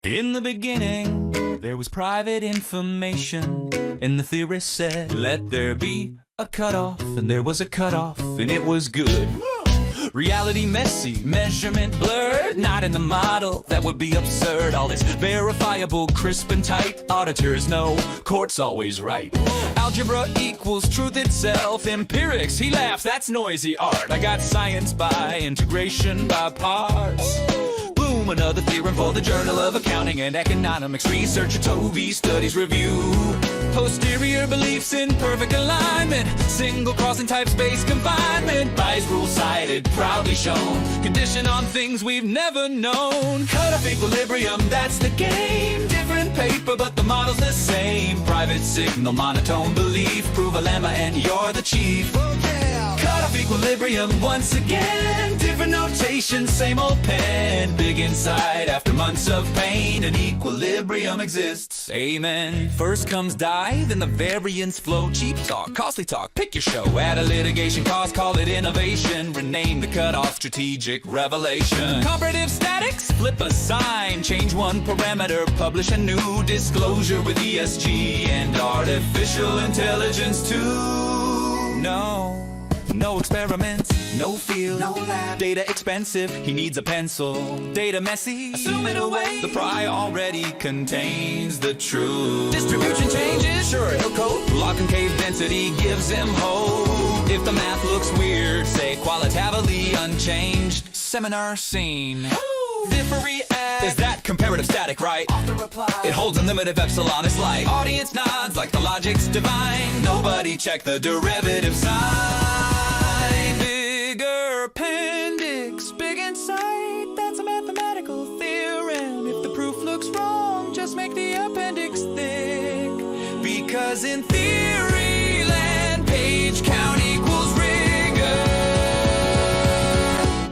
In the beginning, there was private information, and the theorist said, let there be a cutoff, and there was a cutoff, and it was good. Reality messy, measurement blurred, not in the model, that would be absurd. All this verifiable, crisp and tight, auditors know, court's always right. Algebra equals truth itself, empirics, he laughs, that's noisy art. I got science by integration by parts. Boom, another theorem for the Journal of Accounting and Economics. Researcher Toby studies review. Posterior beliefs in perfect alignment. Single crossing type space confinement. Bayes rule cited, proudly shown. Condition on things we've never known. Cutoff-equilibrium, that's the game. Different paper, but the model's the same. Private signal, monotone belief. Prove a lemma and you're the chief. Cutoff-equilibrium once again. Different notation, same old pen. Big insight after months of pain. An equilibrium exists. Amen. First comes die, then the variance flow. Cheap talk, costly talk, pick your show. Add a litigation cost, call it innovation. Rename the cutoff strategic revelation. Comparative statics, flip a sign. Change one parameter, publish a new disclosure with ESG and artificial intelligence too. No experiments, no field, no lab. Data expensive, he needs a pencil. Data messy, assume it away. The pry already contains the truth. Distribution changes, sure he'll cope. Lock concave density gives him hope. If the math looks weird, say qualitatively unchanged. Seminar scene. Differy is that comparative static, right? It holds unlimited epsilon, it's like audience nods like the logic's divine. Nobody check the derivative sign. Bigger appendix, big insight, that's a mathematical theorem. If the proof looks wrong, just make the appendix thick. Because in theory land, page count equals rigor.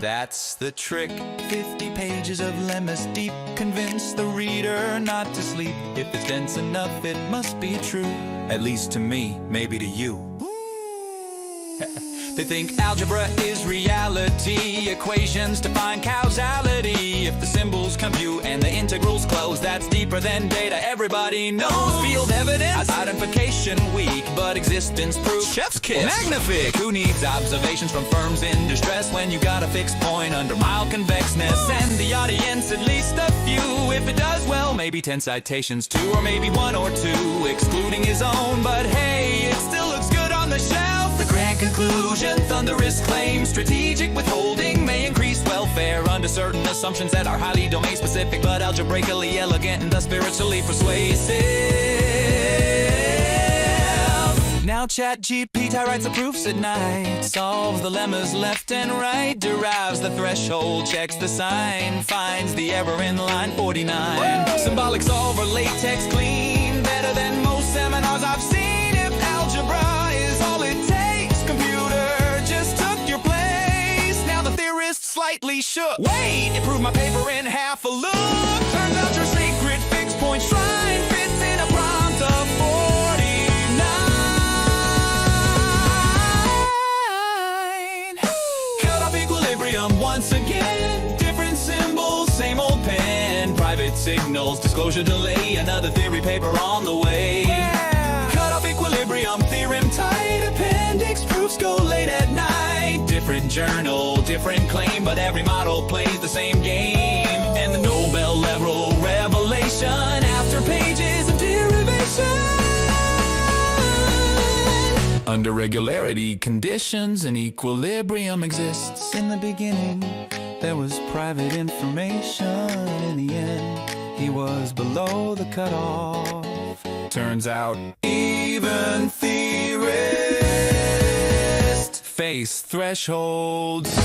That's the trick. 50 pages of lemmas deep. Convince the reader not to sleep. If it's dense enough, it must be true. At least to me, maybe to you. They think algebra is reality. Equations to find causality. If the symbols compute and the integrals close, that's deeper than data. Everybody knows field evidence. Identification weak, but existence proof. Chef's kiss. Magnific. Who needs observations from firms in distress when you got a fixed point under mild convexness? And the audience at least a few. If it does well, maybe 10 citations too, or maybe 1 or 2, excluding his own. But hey, it still looks good on the shelf. The grand conclusion, thunderous claim, strategic withholding may increase welfare under certain assumptions that are highly domain specific, but algebraically elegant and thus spiritually persuasive. Now ChatGPT writes the proofs at night, solves the lemmas left and right, derives the threshold, checks the sign, finds the error in line 49. Woo! Symbolic solver, latex clean, better than most seminars I've seen. If algebra is all it takes, computer just took your place. Now the theorist slightly shook. Wait, improved my paper in half a look. Turns out your secret fixed point shrine fits in a prompt of 49. Cutoff-equilibrium once again. Different symbols, same old pen. Private signals, disclosure delay. Another theory paper on the way. Cutoff-equilibrium, theorem tight. Appendix proofs go late at night. Different journal, different claim, but every model plays the same game. And the Nobel level revelation after pages of derivation. Under regularity conditions, an equilibrium exists. In the beginning, there was private information. In the end, he was below the cutoff. Turns out, even theorists face thresholds.